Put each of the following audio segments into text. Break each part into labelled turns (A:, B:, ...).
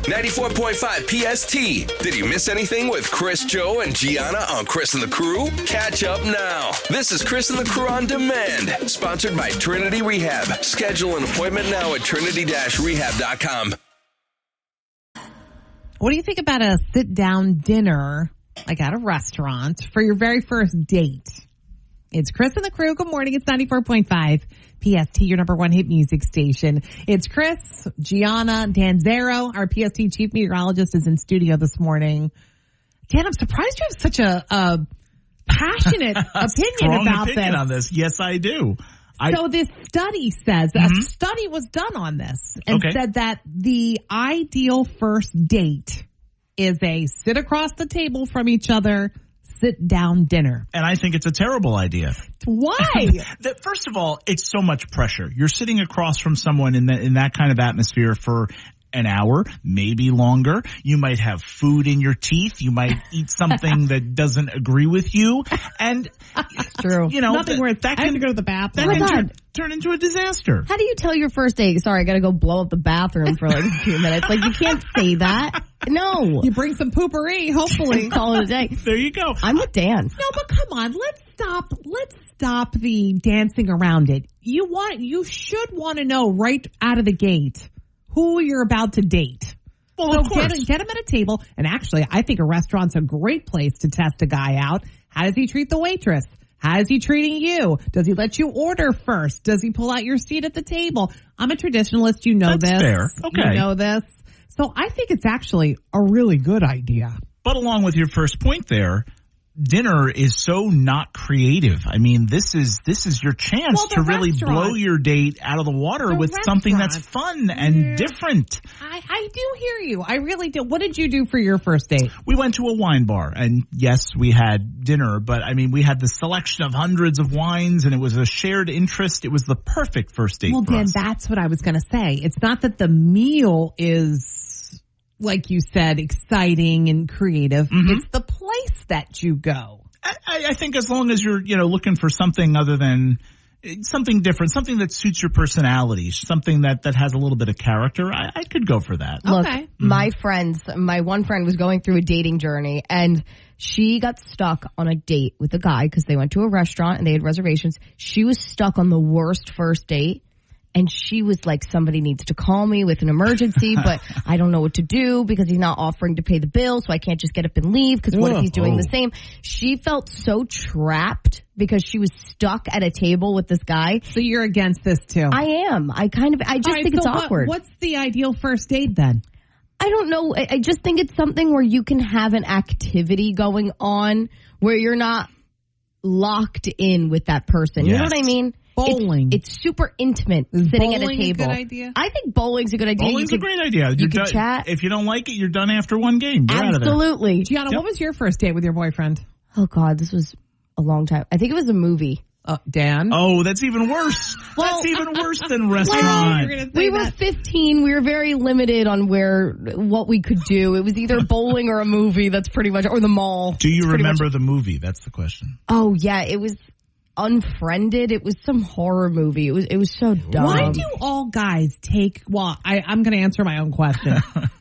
A: 94.5 PST. Did you miss anything with Chris, Joe, and Gianna on Chris and the Crew? Catch up now. This is Chris and the Crew on Demand, sponsored by Trinity Rehab. Schedule an appointment now at trinity-rehab.com.
B: What do you think about a sit-down dinner, like at a restaurant, for your very first date? It's Chris and the Crew. Good morning. It's 94.5 PST, your number one hit music station. It's Chris, Gianna, Danzero. Our PST chief meteorologist is in studio this morning. Dan, I'm surprised you have such a passionate opinion about
C: opinion on this. Yes, I do.
B: So this study says, a study was done on this and said that the ideal first date is a sit across the table from each other, sit down dinner.
C: And I think it's a terrible idea.
B: Why?
C: First of all, it's so much pressure. You're sitting across from someone in that kind of atmosphere for an hour, maybe longer. You might have food in your teeth. You might eat something that doesn't agree with you. And
B: it's true.
C: You know,
B: nothing worth that. I have to go to the bathroom.
C: That can turn into a disaster.
D: How do you tell your first date, sorry, I got to go blow up the bathroom for like a few minutes? Like, you can't say that. No.
B: You bring some poopery, hopefully.
D: Call it a day.
C: There you go.
D: I'm with Dan.
B: No, but come on. Let's stop the dancing around it. You should want to know right out of the gate who you're about to date.
C: Well,
B: so
C: of course.
B: Get him at a table. And actually, I think a restaurant's a great place to test a guy out. How does he treat the waitress? How is he treating you? Does he let you order first? Does he pull out your seat at the table? I'm a traditionalist. You know
C: That's
B: this.
C: Fair. Okay.
B: You know this. So I think it's actually a really good idea.
C: But along with your first point there, dinner is so not creative. I mean, this is your chance to really blow your date out of the water with something that's fun and different.
B: I do hear you. I really do. What did you do for your first date?
C: We went to a wine bar, and yes, we had dinner, but I mean, we had the selection of hundreds of wines, and it was a shared interest. It was the perfect first date for us.
B: That's what I was going to say. It's not that the meal is, like you said, exciting and creative. It's the place that you go.
C: I think as long as you're, looking for something other than something different, something that suits your personality, something that has a little bit of character, I could go for that.
D: Look, my one friend was going through a dating journey, and she got stuck on a date with a guy because they went to a restaurant and they had reservations. She was stuck on the worst first date. And she was like, somebody needs to call me with an emergency, but I don't know what to do because he's not offering to pay the bill, so I can't just get up and leave because what if he's doing the same? She felt so trapped because she was stuck at a table with this guy.
B: So you're against this too?
D: I am. I just think it's awkward.
B: What's the ideal first date then?
D: I don't know. I just think it's something where you can have an activity going on where you're not locked in with that person. You know what I mean?
B: Bowling.
D: It's super intimate sitting at a table.
B: Bowling a good idea?
D: I think bowling's a good idea.
C: Bowling's a great idea.
D: You can chat.
C: If you don't like it, you're done after one game. You're
D: Absolutely.
B: Gianna, what was your first date with your boyfriend?
D: Oh, God, this was a long time. I think it was a movie.
B: Dan?
C: Oh, that's even worse. That's even worse than restaurant.
D: We were 15. We were very limited on what we could do. It was either bowling or a movie. That's pretty much, or the mall.
C: Do you remember the movie? That's the question.
D: Oh, yeah. It was Unfriended. It was some horror movie. It was so dumb.
B: Why do all guys take, I'm going to answer my own question.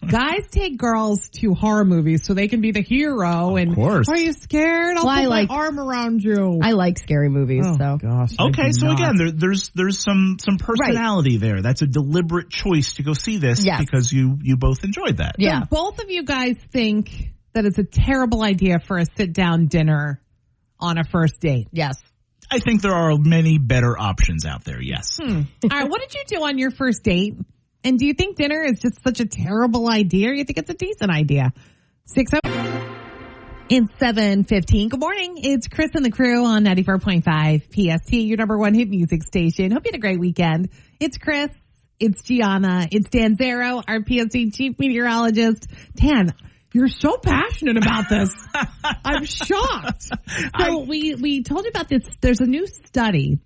B: Guys take girls to horror movies so they can be the hero.
C: Of course.
B: Are you scared? I'll put my arm around you.
D: I like scary movies.
B: Gosh.
C: Okay, so again, there's some personality there. That's a deliberate choice to go see this because you both enjoyed that.
D: Yeah.
B: So both of you guys think that it's a terrible idea for a sit-down dinner on a first date.
D: Yes.
C: I think there are many better options out there, yes.
B: All right, what did you do on your first date? And do you think dinner is just such a terrible idea, or you think it's a decent idea? 6-0. It's 7:15. Good morning. It's Chris and the Crew on 94.5 PST, your number one hit music station. Hope you had a great weekend. It's Chris. It's Gianna. It's Danzero, our PST chief meteorologist. Dan, you're so passionate about this. I'm shocked. So we told you about this. There's a new study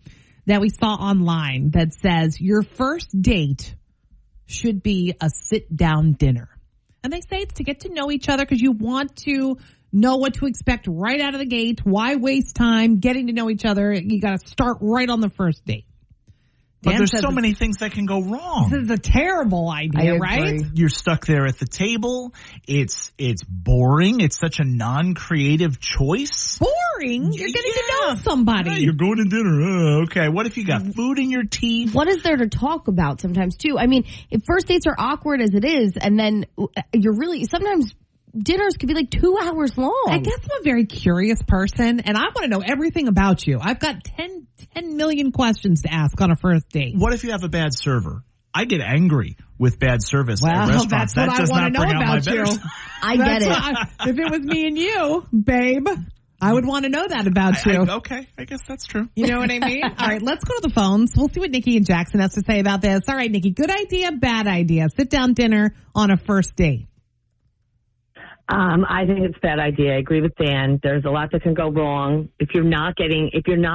B: that we saw online that says your first date should be a sit-down dinner. And they say it's to get to know each other because you want to know what to expect right out of the gate. Why waste time getting to know each other? You got to start right on the first date.
C: But
B: Dan
C: there's
B: says
C: so many things that can go wrong.
B: This is a terrible idea, right?
C: You're stuck there at the table. It's boring. It's such a non-creative choice.
B: Boring? You're getting to know somebody.
C: Yeah, you're going to dinner. Okay. What if you got food in your teeth?
D: What is there to talk about sometimes, too? I mean, if first dates are awkward as it is, and then you're really, sometimes dinners could be like 2 hours long.
B: I guess I'm a very curious person, and I want to know everything about you. I've got 10 million questions to ask on a first date.
C: What if you have a bad server? I get angry with bad service at restaurants.
B: That's what
C: that does
B: I want
C: not
B: to know
C: bring out my
B: about
C: better
B: you.
D: I get it.
B: If it was me and you, babe, I would want to know that about you.
C: Okay, I guess that's true.
B: You know what I mean? All right, let's go to the phones. We'll see what Nikki and Jackson has to say about this. All right, Nikki, good idea, bad idea. Sit down dinner on a first date.
E: I think it's a bad idea. I agree with Dan. There's a lot that can go wrong if you're not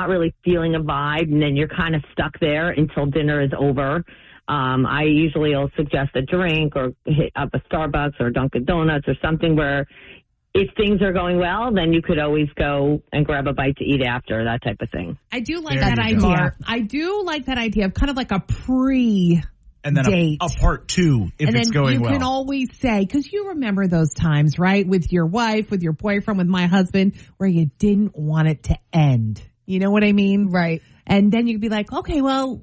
E: really feeling a vibe, and then you're kind of stuck there until dinner is over. I usually will suggest a drink or hit up a Starbucks or Dunkin' Donuts or something where if things are going well, then you could always go and grab a bite to eat after, that type of thing.
B: I do like
C: There
B: that
C: you go.
B: idea. I do like that idea of kind of like a pre
C: And then
B: date.
C: a part two if
B: and
C: it's
B: then
C: going
B: you
C: well.
B: can always say, because you remember those times, right? With your wife, with your boyfriend, with my husband, where you didn't want it to end. You know what I mean?
D: Right.
B: And then you'd be like, okay, well,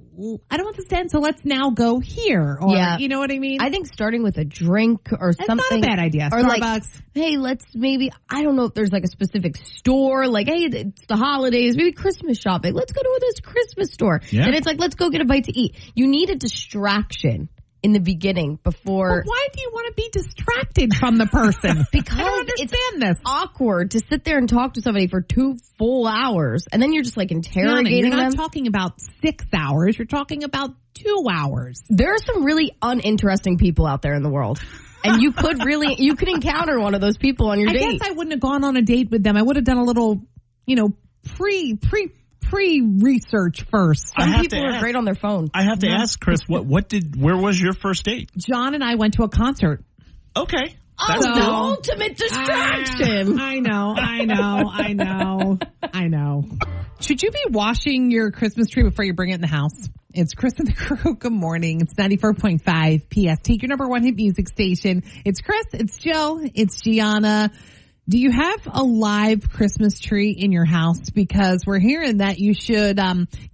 B: I don't want this to end, so let's now go here. Or,
D: Yeah.
B: you know what I mean?
D: I think starting with a drink or
B: That's
D: something.
B: not a bad idea.
D: Or
B: Starbucks.
D: like, hey, let's maybe, I don't know if there's like a specific store, like, hey, it's the holidays, maybe Christmas shopping. Let's go to this Christmas store.
C: Yeah.
D: And it's like, let's go get a bite to eat. You need a distraction in the beginning before.
B: But why do you want to be distracted from the person?
D: Because
B: I don't understand this.
D: awkward to sit there and talk to somebody for 2 full hours and then you're just like
B: Yana,
D: interrogating
B: you're not
D: them.
B: talking about 6 hours. You're talking about 2 hours.
D: There are some really uninteresting people out there in the world. And you could encounter one of those people on your
B: I
D: date.
B: guess I wouldn't have gone on a date with them. I would have done a little, pre-research first.
C: I
D: Some
C: have
D: people
C: to
D: are
C: ask-
D: great on their phone.
C: I have to ask, Chris, where was your first date?
B: John and I went to a concert.
C: Okay.
D: Oh,
C: That's
D: the
C: good.
D: ultimate distraction.
B: I know. Should you be washing your Christmas tree before you bring it in the house? It's Chris and the Crew. Good morning. It's 94.5 PST, your number one hit music station. It's Chris, it's Joe, it's Gianna. Do you have a live Christmas tree in your house? Because we're hearing that you should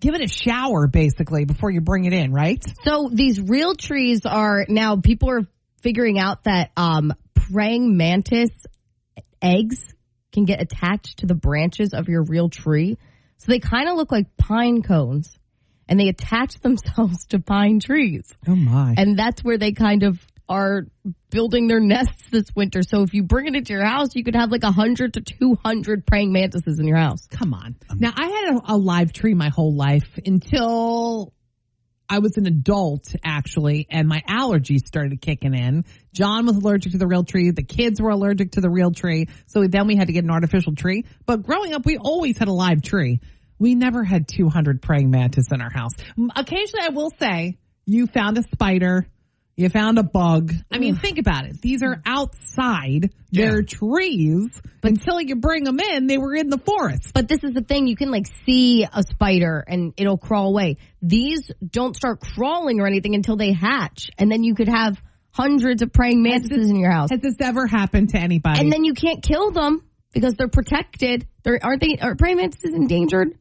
B: give it a shower, basically, before you bring it in, right?
D: So these real trees are now, people are figuring out that praying mantis eggs can get attached to the branches of your real tree. So they kind of look like pine cones and they attach themselves to pine trees.
B: Oh, my.
D: And that's where they kind of are building their nests this winter. So if you bring it into your house, you could have like 100 to 200 praying mantises in your house.
B: Come on. Now, I had a live tree my whole life until I was an adult, actually, and my allergies started kicking in. John was allergic to the real tree. The kids were allergic to the real tree. So then we had to get an artificial tree. But growing up, we always had a live tree. We never had 200 praying mantis in our house. Occasionally, I will say, you found a spider. You found a bug. I mean, think about it. These are outside.
C: Yeah.
B: They're trees. But until you bring them in, they were in the forest.
D: But this is the thing. You can like see a spider and it'll crawl away. These don't start crawling or anything until they hatch. And then you could have hundreds of praying mantises in your house.
B: Has this ever happened to anybody?
D: And then you can't kill them because they're protected. Are praying mantises endangered?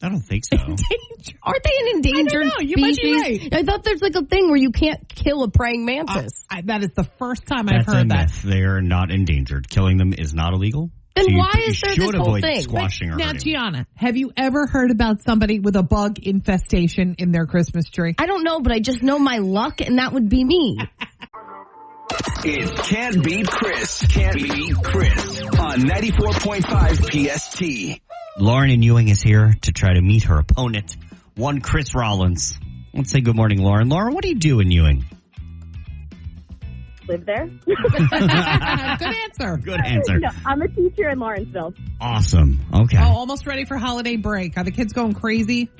F: I don't think so.
D: Aren't they an endangered
B: I don't know. You might be
D: species?
B: right.
D: I thought there's like a thing where you can't kill a praying mantis.
B: That is the first time I've
F: That's a
B: heard that.
F: myth. They are not endangered. Killing them is not illegal.
D: Then
F: So you-
D: why
F: you
D: is there
F: should
D: this whole
F: avoid
D: thing?
F: squashing or
B: Now,
F: hurting.
B: Gianna, have you ever heard about somebody with a bug infestation in their Christmas tree?
D: I don't know, but I just know my luck, and that would be me.
A: It can't beat Chris. Can't beat Chris on 94.5 PST.
F: Lauren in Ewing is here to try to meet her opponent, one Chris Rollins. Let's say good morning, Lauren. Lauren, what do you do in Ewing?
G: Live there.
B: Good answer.
F: Good answer.
G: No, I'm a teacher in Lawrenceville.
F: Awesome. Okay.
B: Oh, almost ready for holiday break. Are the kids going crazy?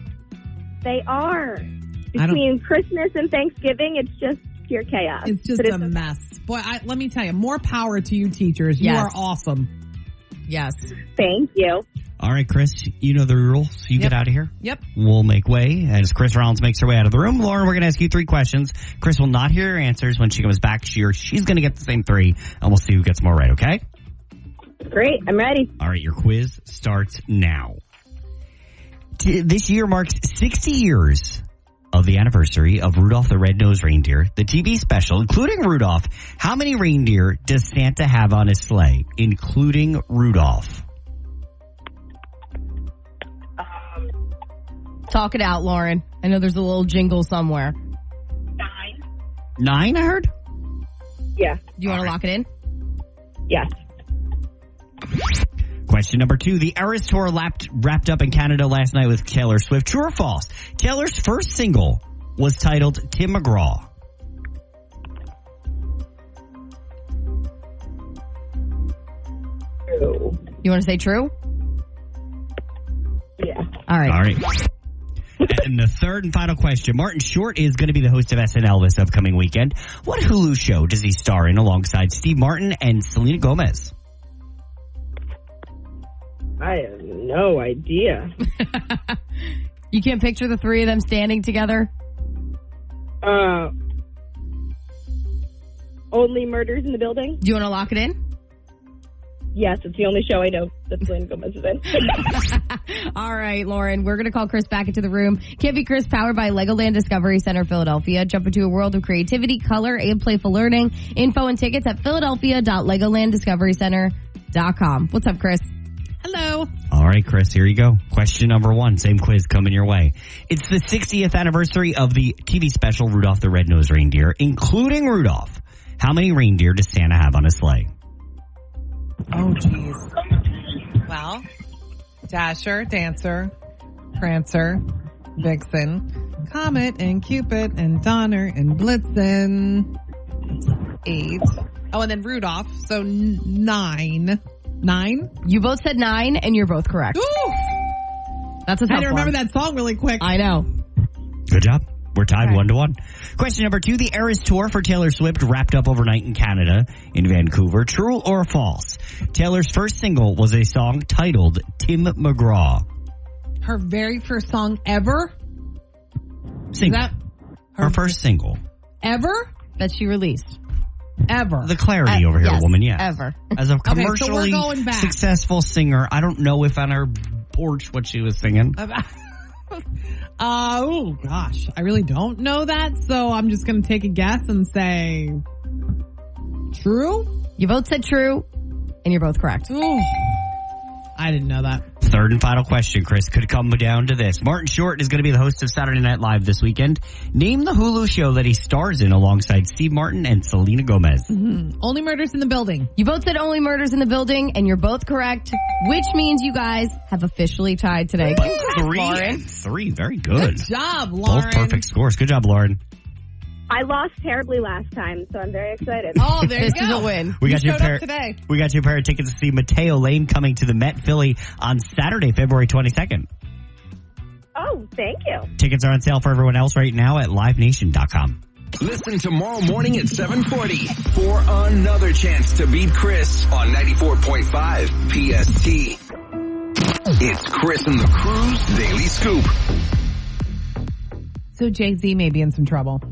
G: They are.
B: I don't-
G: Between Christmas and Thanksgiving, it's just pure chaos.
B: It's just
G: But
B: a mess. Boy, let me tell you, more power to you teachers. You
D: Yes.
B: are awesome.
D: Yes.
G: Thank you.
F: All right, Chris, you know the rules. You get out of here.
B: Yep.
F: We'll make way as Chris Rollins makes her way out of the room. Lauren, we're going to ask you 3 questions. Chris will not hear your answers. When she comes back, she's going to get the same 3, and we'll see who gets more right, okay?
G: Great. I'm ready.
F: All right, your quiz starts now. This year marks 60 years of the anniversary of Rudolph the Red-Nosed Reindeer, the TV special, including Rudolph. How many reindeer does Santa have on his sleigh, including Rudolph?
D: Talk it out, Lauren. I know there's a little jingle somewhere.
F: 9, I heard?
G: Yeah.
D: Do you want to lock it in?
G: Yes.
F: Question number 2. The Eras Tour wrapped up in Canada last night with Taylor Swift. True or false? Taylor's first single was titled Tim McGraw.
G: True.
D: You want to say true?
G: Yeah.
D: All right.
F: All right. And the third and final question. Martin Short is going to be the host of SNL this upcoming weekend. What Hulu show does he star in alongside Steve Martin and Selena Gomez?
G: I have no idea.
D: You can't picture the 3 of them standing together?
G: Only Murders in the Building?
D: Do you want to lock it in?
G: Yes, it's the only show I know that Selena Gomez is in.
D: All right, Lauren, we're going to call Chris back into the room. Can't Be Chris, powered by Legoland Discovery Center, Philadelphia. Jump into a world of creativity, color, and playful learning. Info and tickets at philadelphia.legolanddiscoverycenter.com. What's up, Chris?
B: Hello.
F: All right, Chris, here you go. Question number 1. Same quiz coming your way. It's the 60th anniversary of the TV special Rudolph the Red-Nosed Reindeer, including Rudolph. How many reindeer does Santa have on his sleigh?
B: Oh, geez. Well, Dasher, Dancer, Prancer, Vixen, Comet, and Cupid, and Donner, and Blitzen. 8. Oh, and then Rudolph. So 9. 9?
D: You both said 9, and you're both correct.
B: Ooh!
D: That's a tough
B: I had to remember
D: one.
B: that song really quick.
D: I know.
F: Good job. We're tied
B: Okay.
F: 1-1. Question number 2. The Eras Tour for Taylor Swift wrapped up overnight in Canada, in Vancouver. True or false? Taylor's first single was a song titled Tim McGraw.
B: Her very first song ever?
F: Single.
B: Is that
F: Her first single.
B: ever?
D: That she released.
B: Ever.
F: The clarity over here,
D: yes,
F: woman, yeah.
D: Ever.
F: As a
B: so we're
F: commercially
B: going back.
F: successful singer, I don't know if on her porch what she was singing.
B: Oh, gosh. I really don't know that, so I'm just going to take a guess and say true?
D: You both said true, and you're both correct.
B: Ooh. I didn't know that.
F: Third and final question, Chris, could come down to this. Martin Short is going to be the host of Saturday Night Live this weekend. Name the Hulu show that he stars in alongside Steve Martin and Selena Gomez.
B: Only Murders in the Building.
D: You both said Only Murders in the Building, and you're both correct, which means you guys have officially tied today. Congrats, Lauren.
F: 3, very good.
B: Good job, Lauren.
F: Both perfect scores. Good job, Lauren.
G: I lost terribly last time, so I'm very excited.
B: Oh, there you
D: This is
B: go.
D: a win.
F: We
B: You
F: got you a
B: showed up
F: pair.
B: today.
F: We got you a pair of tickets to see Mateo Lane coming to the Met Philly on Saturday, February 22nd.
G: Oh, thank you.
F: Tickets are on sale for everyone else right now at livenation.com.
A: Listen tomorrow morning at 7:40 for another chance to beat Chris on 94.5 PST. It's Chris and the Crew's Daily Scoop.
B: So Jay-Z may be in some trouble.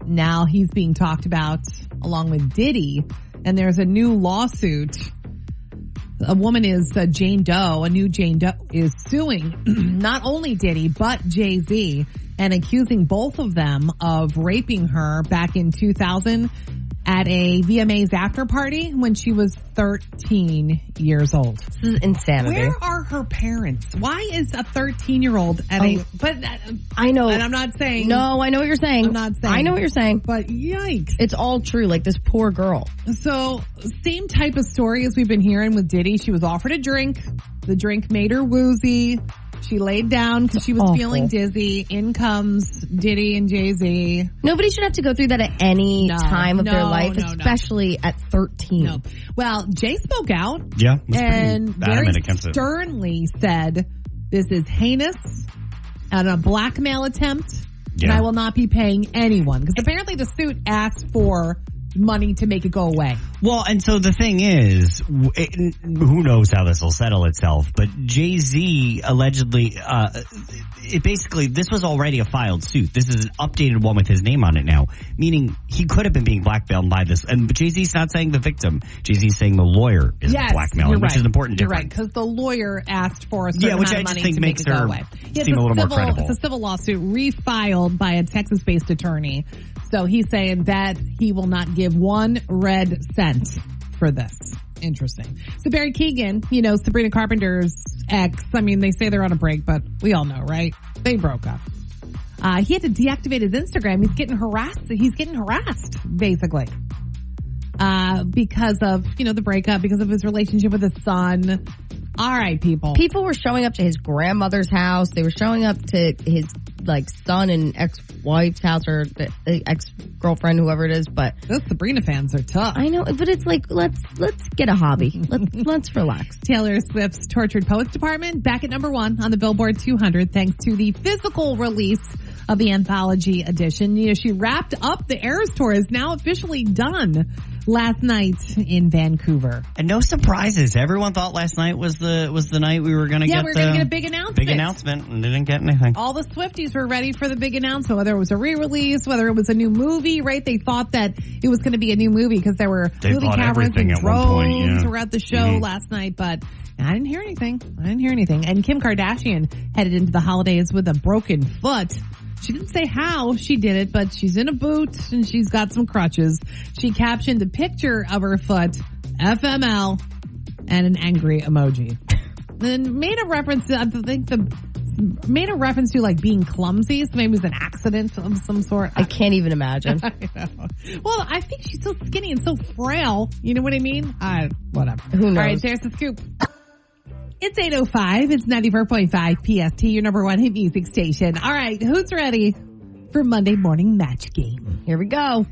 B: Now he's being talked about along with Diddy, and there's a new lawsuit. A woman is Jane Doe. A new Jane Doe is suing not only Diddy, but Jay-Z, and accusing both of them of raping her back in 2000 at a VMAs after party when she was 13 years old.
D: This is insanity.
B: Where are her parents? Why is a 13-year-old at a... But
D: I know.
B: and I'm not saying...
D: No, I know what you're saying.
B: I'm not saying...
D: I know what you're saying.
B: But yikes.
D: It's all true. Like this poor girl.
B: So, same type of story as we've been hearing with Diddy. She was offered a drink. The drink made her woozy. She laid down because she was
D: Awful.
B: feeling dizzy. In comes Diddy and Jay-Z.
D: Nobody should have to go through that at any time of their life,
B: no.
D: especially at 13.
B: No. Well, Jay spoke out
F: Yeah.
B: and very
F: adamant against it.
B: sternly said, this is heinous and a blackmail attempt. And
F: Yeah.
B: I will not be paying anyone. Because apparently the suit asked for money to make it go away.
F: Well, and so the thing is, who knows how this will settle itself, but Jay-Z allegedly, this was already a filed suit. This is an updated one with his name on it now, meaning he could have been being blackmailed by this. And Jay-Z's not saying the victim. Jay-Z's saying the lawyer is blackmailing, which is an important difference.
B: You're right, because the lawyer asked for a certain
F: which
B: amount
F: I
B: of
F: just
B: money
F: think
B: to
F: makes
B: make it go
F: her
B: away.
F: seem a little more credible.
B: It's a civil lawsuit refiled by a Texas-based attorney. So he's saying that he will not give 1 red cent for this. Interesting. So Barry Keoghan, Sabrina Carpenter's ex, they say they're on a break, but we all know, right? They broke up. He had to deactivate his Instagram. He's getting harassed, basically. Because of, the breakup, because of his relationship with his son. All right, people.
D: People were showing up to his grandmother's house. They were showing up to his son and ex-wife's house, or the ex-girlfriend, whoever it is. But
B: those Sabrina fans are tough.
D: I know, but it's like let's get a hobby. Let's relax.
B: Taylor Swift's Tortured Poets Department back at number 1 on the Billboard 200 thanks to the physical release of the anthology edition. She wrapped up the Eras tour, is now officially done last night in Vancouver.
F: And no surprises. Everyone thought last night was the night we were going to get
B: a big announcement.
F: Big announcement, and didn't get anything.
B: All the Swifties were ready for the big announcement, whether it was a re-release, whether it was a new movie, right? They thought that it was going to be a new movie because there were movie cameras and drones throughout the show last night, but I didn't hear anything. And Kim Kardashian headed into the holidays with a broken foot. She didn't say how she did it, but she's in a boot and she's got some crutches. She captioned a picture of her foot, FML, and an angry emoji. Then made a reference to like being clumsy, so maybe it was an accident of some sort.
D: I can't even imagine.
B: Well, I think she's so skinny and so frail. You know what I mean? Whatever.
D: Who knows?
B: All right, there's the scoop. It's 8:05. It's 94.5 PST, your number 1 hit music station. All right, who's ready for Monday morning match game?
D: Here we go.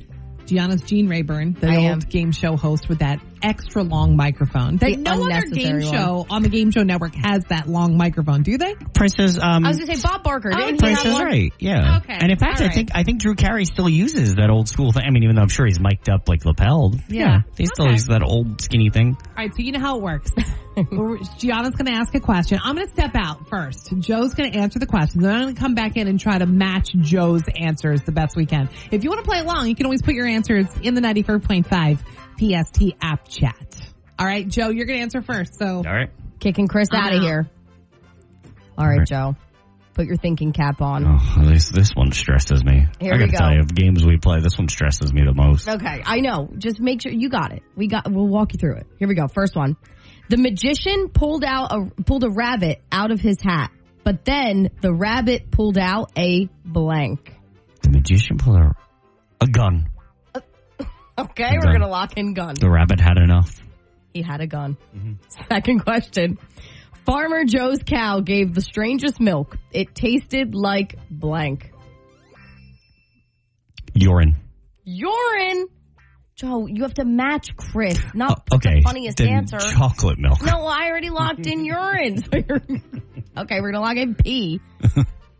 B: Gianna's Gene Rayburn, the old game show host with that extra long microphone. No other game show on the Game Show Network has that long microphone, do they?
F: Princess,
D: I was going to say Bob Barker. Didn't
F: Princess is right, yeah.
B: Okay.
F: And in fact, I think Drew Carey still uses that old school thing. Even though I'm sure he's mic'd up like lapelled. Yeah. He still uses that old skinny thing.
B: All right, so you know how it works. Gianna's going to ask a question. I'm going to step out first. Joe's going to answer the questions. Then I'm going to come back in and try to match Joe's answers the best we can. If you want to play along, you can always put your answers in the 94.5 PST app chat. All right, Joe, you're going to answer first. So,
F: all right,
D: kicking Chris out of here. All right, Joe, put your thinking cap on.
F: Oh, this one stresses me.
D: Here
F: I
D: we
F: gotta
D: go.
F: tell you, of games we play, this one stresses me the most.
D: Okay, I know. Just make sure you got it. We'll walk you through it. Here we go. First one. The magician pulled a rabbit out of his hat, but then the rabbit pulled out a blank.
F: The magician pulled out a gun.
D: Okay, we're going to lock in gun.
F: The rabbit had enough.
D: He had a gun. Mm-hmm. Second question. Farmer Joe's cow gave the strangest milk. It tasted like blank.
F: Urine.
D: Joe, you have to match Chris, not
F: okay.
D: the funniest answer.
F: Chocolate milk.
D: No, I already locked in urine. Okay, we're going to lock in pee.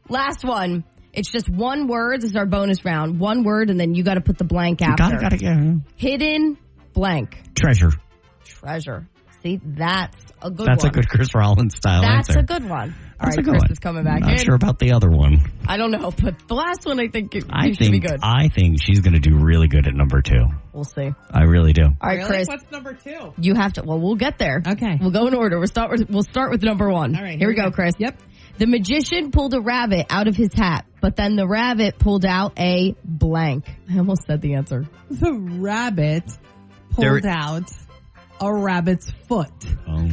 D: Last one. It's just one word. This is our bonus round. One word, and then you got to put the blank after.
F: Got it.
D: Hidden blank.
F: Treasure.
D: See, that's a good one.
F: That's a good Chris Rollins style
D: answer.
F: That's
D: a good one. All right, Chris is coming back in.
F: Not sure about the other one.
D: I don't know, but the last one I think should be good.
F: I think she's going to do really good at number 2.
D: We'll see.
F: I really do.
D: All right, really? Chris.
B: What's number 2?
D: You have to. Well, we'll get there.
B: Okay.
D: We'll go in order. We'll start with number 1.
B: All right.
D: Here we go, Chris.
B: Yep.
D: The magician pulled a rabbit out of his hat, but then the rabbit pulled out a blank. I almost said the answer.
B: The rabbit pulled out a rabbit's foot.
F: Oh.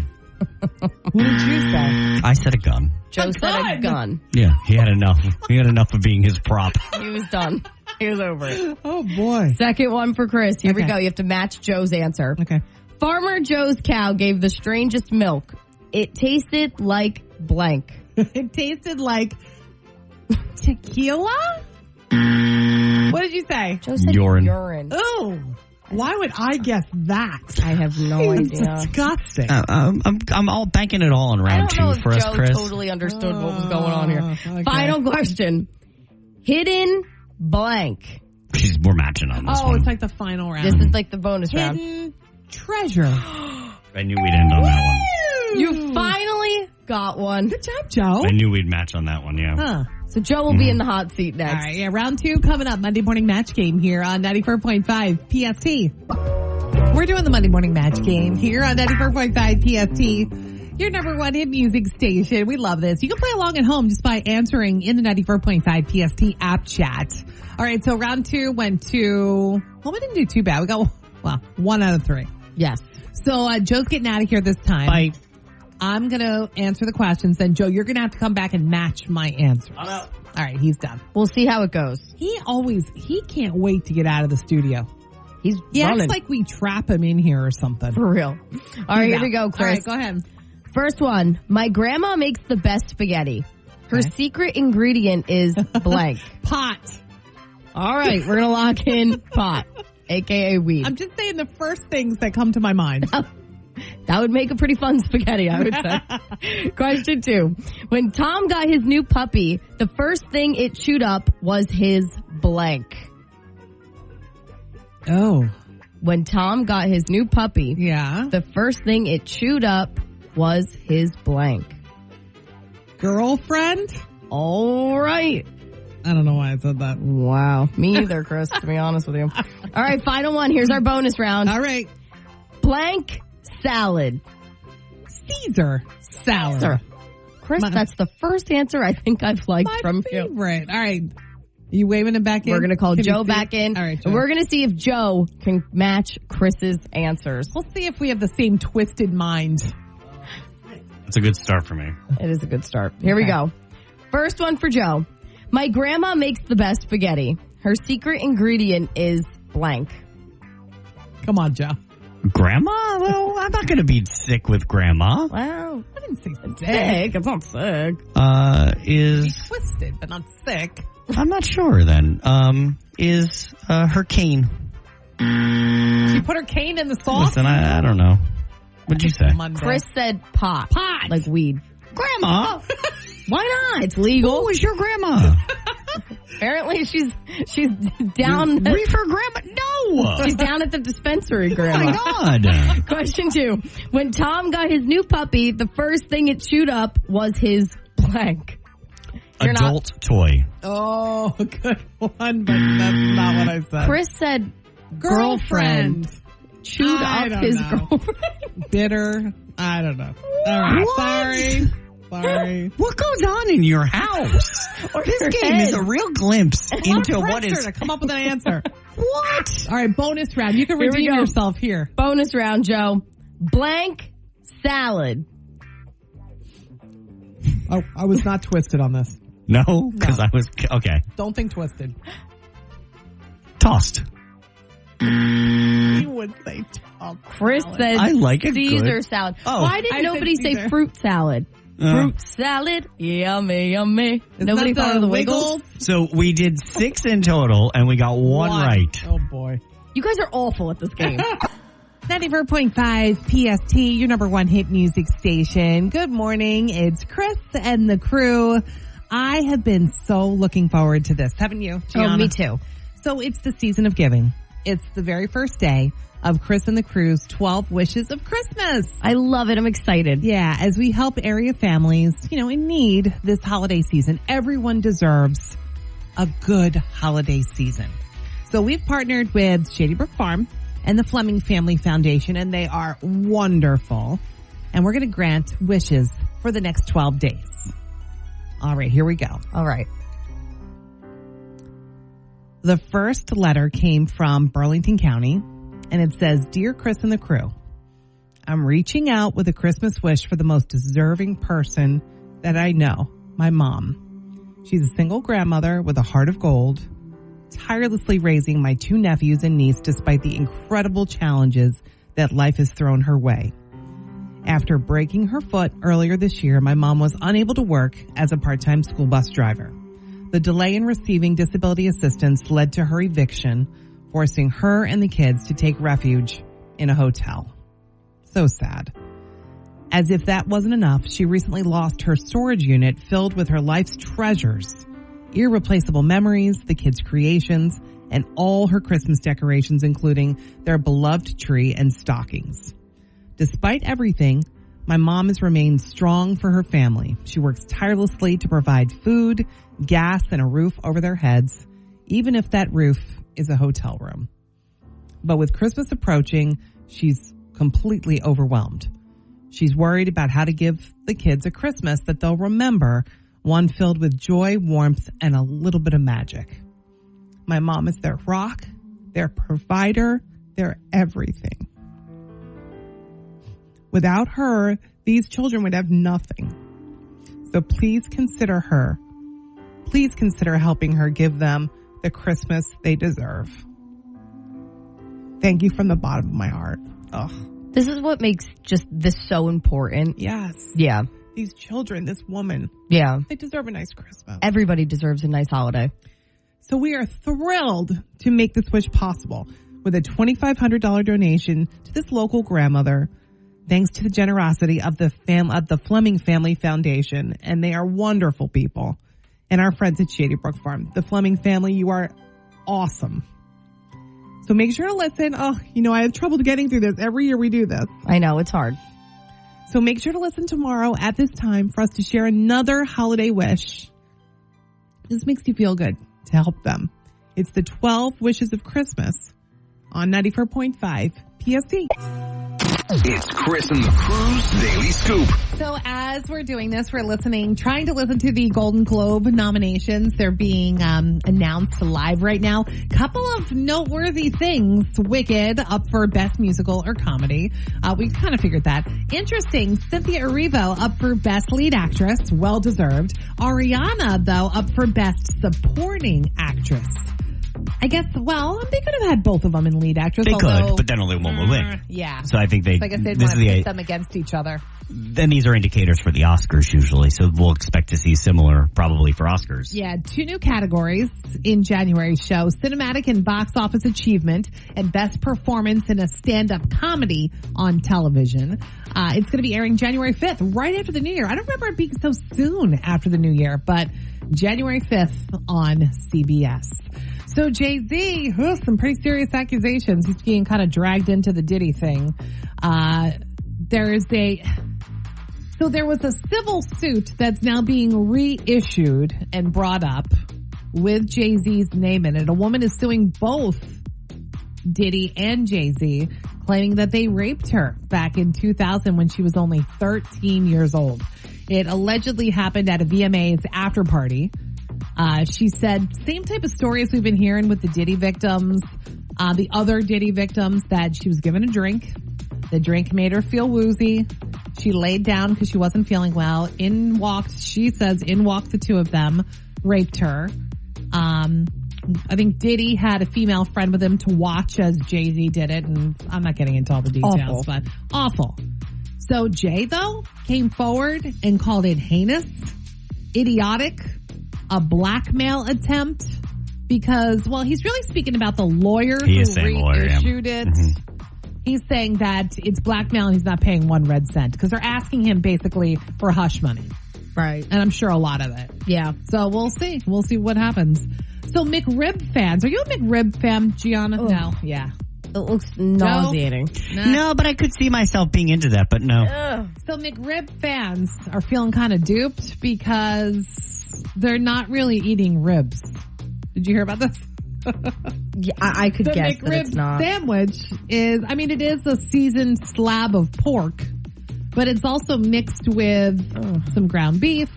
B: What did you say?
F: I said a gun.
D: Joe said a gun.
F: Yeah, he had enough. He had enough of being his prop.
D: He was done. He was over it.
B: Oh, boy.
D: Second one for Chris. Here we go. You have to match Joe's answer.
B: Okay.
D: Farmer Joe's cow gave the strangest milk. It tasted like blank.
B: It tasted like tequila? What did you say?
D: Joe said urine.
B: Oh, why would I guess that?
D: I have no idea.
B: Disgusting.
F: I'm all banking it all on round 2 for us,
D: Joe
F: Chris.
D: Totally understood what was going on here.
B: Okay.
D: Final question. Hidden blank.
F: We're matching on this
B: Oh,
F: one.
B: it's like the final round.
D: This is like the bonus round.
B: Hidden treasure.
F: I knew we'd end on that one.
D: You finally got one.
B: Good job, Joe.
F: I knew we'd match on that one, yeah.
B: Huh.
D: So Joe will be in the hot seat
B: All
D: next.
B: right, yeah, round 2 coming up. Monday morning match game here on 94.5 PST. We're doing the Monday morning match game here on 94.5 PST. Your number one hit music station. We love this. You can play along at home just by answering in the 94.5 PST app chat. All right, so round 2 went to, well, we didn't do too bad. We got, 1 out of 3.
D: Yes.
B: So Joe's getting out of here this time.
F: Bye.
B: I'm going to answer the questions. Then, Joe, you're going to have to come back and match my answers.
F: I'm out.
B: All right, he's done.
D: We'll see how it goes.
B: He can't wait to get out of the studio.
D: He's
B: He
D: running.
B: acts like we trap him in here or something.
D: For real. All right, here we go,
B: All
D: Chris.
B: right, go ahead.
D: First one. My grandma makes the best spaghetti. Her
B: Okay.
D: secret ingredient is blank.
B: Pot.
D: All right, we're going to lock in pot, a.k.a. weed.
B: I'm just saying the first things that come to my mind.
D: That would make a pretty fun spaghetti, I would say. Question 2. When Tom got his new puppy, the first thing it chewed up was his blank.
B: Oh.
D: When Tom got his new puppy,
B: Yeah.
D: the first thing it chewed up was his blank.
B: Girlfriend?
D: All right.
B: I don't know why I said that.
D: Wow. Me either, Chris, to be honest with you. All right, final one. Here's our bonus round.
B: All right.
D: Blank salad.
B: Caesar salad.
D: Sir. Chris,
B: My-
D: that's the first answer I think I've liked
B: My
D: from you.
B: favorite. All right. You waving him back in?
D: We're going to call
B: Can you
D: Joe
B: see
D: back
B: it?
D: in.
B: All right, Joe.
D: And we're going to see if Joe can match Chris's answers.
B: We'll see if we have the same twisted mind.
F: That's a good start for me.
D: It is a good start. Here we
B: Okay.
D: go. First one for Joe. My grandma makes the best spaghetti. Her secret ingredient is blank.
B: Come on, Joe.
F: Grandma? Well, I'm not going to be sick with grandma.
D: Wow.
B: I didn't say sick.
D: Sick. It's not sick.
F: Is,
B: Twisted, but not sick.
F: I'm not sure then. Is her cane.
B: She put her cane in the sauce?
F: Listen, I don't know. What'd you say?
B: Monday.
D: Chris said pot.
B: Pot.
D: Like weed.
F: Grandma?
D: Why not? It's legal.
F: Who is your grandma?
D: Apparently she's down.
F: Reefer grandma? No!
D: She's down at the dispensary,
F: Oh
D: Grandma.
F: my God.
D: Question 2. When Tom got his new puppy, the first thing it chewed up was his blank. You're not-
F: Adult toy.
B: Oh, good one, but that's not what I said.
D: Chris said girlfriend chewed
B: I
D: up
B: don't
D: his
B: know.
D: girlfriend.
B: Bitter. I don't know. All right.
F: What?
B: Sorry.
F: What goes on in your house? This
D: your
F: game
D: head.
F: is a real glimpse into what
B: Pressure
F: is.
B: to come up with an answer.
F: What?
B: All right, bonus round. You can
D: Here we
B: redeem
D: go.
B: yourself here.
D: Bonus round, Joe. Blank salad.
B: Oh, I was not twisted on this.
F: No, because I was okay.
B: Don't think twisted.
F: Tossed.
B: You would say tossed
D: Chris
B: salad.
D: said
F: I like it
D: Caesar
F: good.
D: salad.
F: Oh.
D: Why did
B: I said
D: nobody say
B: Caesar.
D: fruit salad? Fruit salad. Yummy, yummy.
B: Isn't
D: Nobody
B: that
D: thought of the Wiggles?
F: So we did 6 in total, and we got one right.
B: Oh, boy.
D: You guys are awful at this game.
B: 94.5 PST, your number one hit music station. Good morning. It's Chris and the crew. I have been so looking forward to this. Haven't you, Gianna?
D: Oh, me too.
B: So it's the season of giving. It's the very first day of Chris and the crew's 12 Wishes of Christmas.
D: I love it. I'm excited.
B: Yeah, as we help area families, in need this holiday season. Everyone deserves a good holiday season. So we've partnered with Shady Brook Farm and the Fleming Family Foundation, and they are wonderful. And we're going to grant wishes for the next 12 days. All right, here we go.
D: All right.
B: The first letter came from Burlington County, and it says, Dear Chris and the crew, I'm reaching out with a Christmas wish for the most deserving person that I know, my mom. She's a single grandmother with a heart of gold, tirelessly raising my 2 nephews and niece despite the incredible challenges that life has thrown her way. After breaking her foot earlier this year, my mom was unable to work as a part-time school bus driver. The delay in receiving disability assistance led to her eviction, forcing her and the kids to take refuge in a hotel. So sad. As if that wasn't enough, she recently lost her storage unit filled with her life's treasures irreplaceable memories, the kids' creations, and all her Christmas decorations, including their beloved tree and stockings. Despite everything, my mom has remained strong for her family. She works tirelessly to provide food, gas, and a roof over their heads, even if that roof is a hotel room. But with Christmas approaching, she's completely overwhelmed. She's worried about how to give the kids a Christmas that they'll remember, one filled with joy, warmth, and a little bit of magic. My mom is their rock, their provider, their everything. Without her, these children would have nothing. So please consider her. Please consider helping her give them the Christmas they deserve. Thank you from the bottom of my heart. Ugh.
D: This is what makes just this so important.
B: Yes.
D: Yeah.
B: These children, this woman,
D: Yeah.
B: they deserve a nice Christmas.
D: Everybody deserves a nice holiday.
B: So we are thrilled to make this wish possible with a $2,500 donation to this local grandmother, thanks to the generosity of the Fleming Family Foundation. And they are wonderful people. And our friends at Shady Brook Farm. The Fleming family, you are awesome. So make sure to listen. Oh, I have trouble getting through this. Every year we do this.
D: I know, it's hard.
B: So make sure to listen tomorrow at this time for us to share another holiday wish. This makes you feel good to help them. It's the 12 Wishes of Christmas on 94.5 PST.
A: It's Chris and the Crew's Daily Scoop.
B: So as we're doing this, we're trying to listen to the Golden Globe nominations. They're being announced live right now. Couple of noteworthy things. Wicked up for Best Musical or Comedy. We kind of figured that. Interesting. Cynthia Erivo up for Best Lead Actress. Well deserved. Ariana, though, up for Best Supporting Actress. I guess, they could have had both of them in lead actress.
F: They could, but then only one will win.
B: Yeah.
F: So I think
B: I guess they'd want to pit them against each other.
F: Then these are indicators for the Oscars usually, so we'll expect to see similar probably for Oscars.
B: Yeah, 2 new categories in January's show, Cinematic and Box Office Achievement and Best Performance in a Stand-Up Comedy on Television. It's going to be airing January 5th, right after the New Year. I don't remember it being so soon after the New Year, but January 5th on CBS. So Jay-Z, some pretty serious accusations. He's being kind of dragged into the Diddy thing. There was a civil suit that's now being reissued and brought up with Jay-Z's name in it. A woman is suing both Diddy and Jay-Z, claiming that they raped her back in 2000 when she was only 13 years old. It allegedly happened at a VMA's after party. She said same type of story as we've been hearing with the Diddy victims, the other Diddy victims, that she was given a drink. The drink made her feel woozy. She laid down because she wasn't feeling well. She says in walked the two of them, raped her. I think Diddy had a female friend with him to watch as Jay-Z did it, and I'm not getting into all the details, but awful. So Jay, though, came forward and called it heinous, idiotic, a blackmail attempt, because, he's really speaking about the lawyer who reissued it. Mm-hmm. He's saying that it's blackmail and he's not paying 1 red cent because they're asking him basically for hush money.
D: Right.
B: And I'm sure a lot of it.
D: Yeah.
B: So we'll see. We'll see what happens. So McRib fans, are you a McRib fan, Gianna?
D: Ugh.
B: No. Yeah.
D: It looks nauseating.
F: No, but I could see myself being into that, but no.
D: Ugh.
B: So McRib fans are feeling kind of duped because they're not really eating ribs. Did you hear about this?
D: Yeah, I could guess that it's not.
B: The McRib sandwich it is a seasoned slab of pork, but it's also mixed with some ground beef,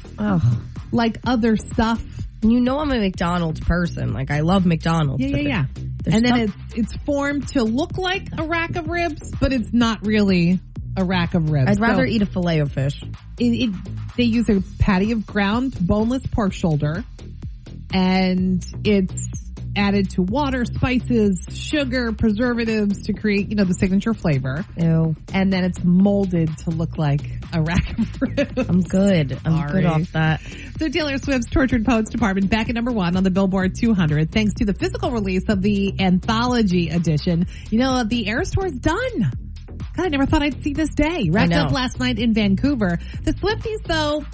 B: like other stuff.
D: You know I'm a McDonald's person. Like, I love McDonald's.
B: Yeah. And then it's formed to look like a rack of ribs, but it's not really a rack of ribs.
D: I'd rather eat a filet of fish.
B: They use a patty of ground boneless pork shoulder, and it's added to water, spices, sugar, preservatives to create, the signature flavor.
D: Ew.
B: And then it's molded to look like a rack of ribs.
D: I'm good. I'm good off that.
B: So Taylor Swift's Tortured Poets Department back at number 1 on the Billboard 200 thanks to the physical release of the Anthology edition. The Eras Tour's done. God, I never thought I'd see this day. Wrapped up last night in Vancouver. The Swifties, though,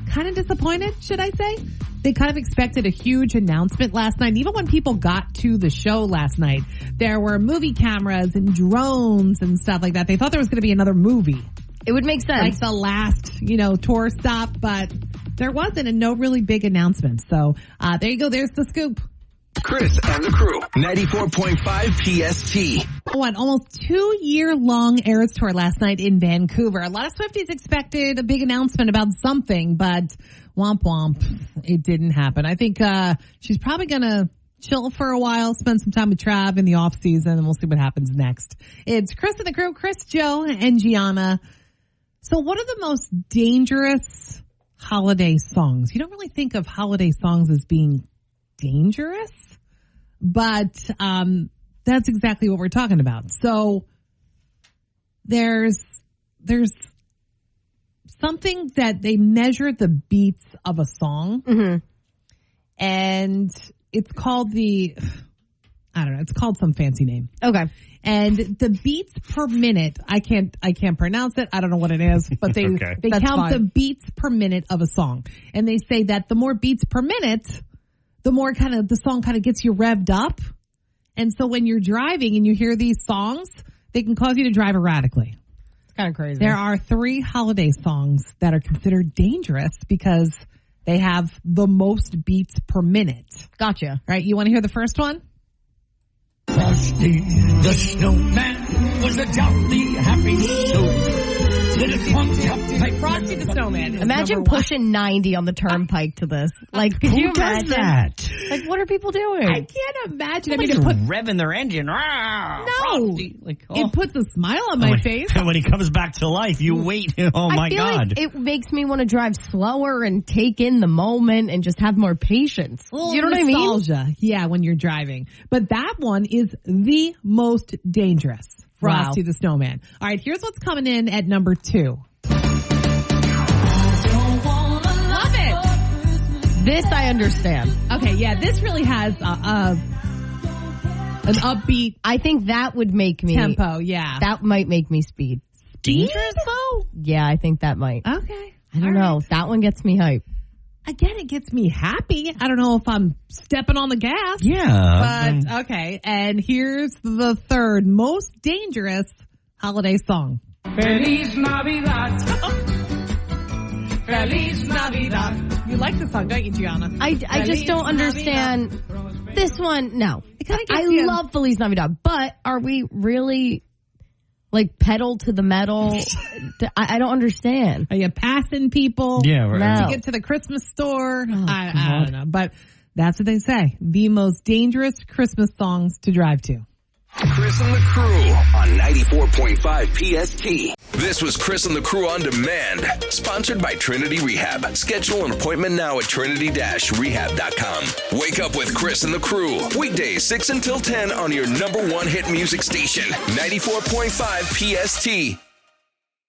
B: kind of disappointed, should I say? they kind of expected a huge announcement last night. Even when people got to the show last night, there were movie cameras and drones and stuff like that. They thought there was going to be another movie.
D: It would make sense.
B: Like the last, tour stop, but there wasn't, and no really big announcements. So, there you go. There's the scoop.
A: Chris and the Crew, 94.5 PST.
B: An almost 2-year-long Eras Tour last night in Vancouver. A lot of Swifties expected a big announcement about something, but womp womp, it didn't happen. I think she's probably going to chill for a while, spend some time with Trav in the off season, and we'll see what happens next. It's Chris and the Crew, Chris, Joe, and Gianna. So what are the most dangerous holiday songs? You don't really think of holiday songs as being dangerous, but that's exactly what we're talking about. So there's something that they measure the beats of a song, and it's called it's called some fancy name.
D: Okay.
B: And the beats per minute, I can't pronounce it. I don't know what it is, but they count the beats per minute of a song, and they say that the more beats per minute, the more the song gets you revved up. And so when you're driving and you hear these songs, they can cause you to drive erratically.
D: It's kind of crazy.
B: There are 3 holiday songs that are considered dangerous because they have the most beats per minute.
D: Gotcha.
B: Right? You want to hear the first one?
H: Frosty the Snowman was a jolly happy soul.
B: Frosty the Snowman.
D: Imagine pushing 90 on the turnpike to this. Like, could you imagine
F: that?
D: Like, what are people doing?
B: I can't imagine.
F: Nobody's revving their engine.
B: No.
F: Frosty.
B: It puts a smile on my face.
F: And when he comes back to life, you wait. Oh, my
D: I feel
F: God.
D: like it makes me want to drive slower and take in the moment and just have more patience. You know what I mean?
B: Nostalgia. Yeah, when you're driving. But that one is the most dangerous. Frosty the Snowman. All right, here's what's coming in at number 2. Love it.
D: This I understand.
B: Okay, yeah, this really has an upbeat
D: I think that would make me
B: tempo. Yeah,
D: that might make me speed.
B: Dangerous though.
D: Yeah, I think that might.
B: Okay,
D: I don't know. Right. That one gets me hype.
B: Again, it gets me happy. I don't know if I'm stepping on the gas.
F: Yeah.
B: But, okay. And here's the 3rd most dangerous holiday song.
H: Feliz Navidad. Feliz
B: Navidad. You like the song, don't you, Gianna?
D: I just don't understand.
H: Navidad.
D: This one, no. I
B: you.
D: love Feliz Navidad, but are we really pedal to the metal? I don't understand.
B: Are you passing people?
F: Yeah, right.
B: To get to the Christmas store? I don't know. But that's what they say. The most dangerous Christmas songs to drive to.
A: Chris and the Crew on 94.5 PST. This was Chris and the Crew on Demand, sponsored by Trinity Rehab. Schedule an appointment now at trinity-rehab.com. Wake up with Chris and the Crew, weekdays 6 until 10 on your #1 hit music station, 94.5 PST.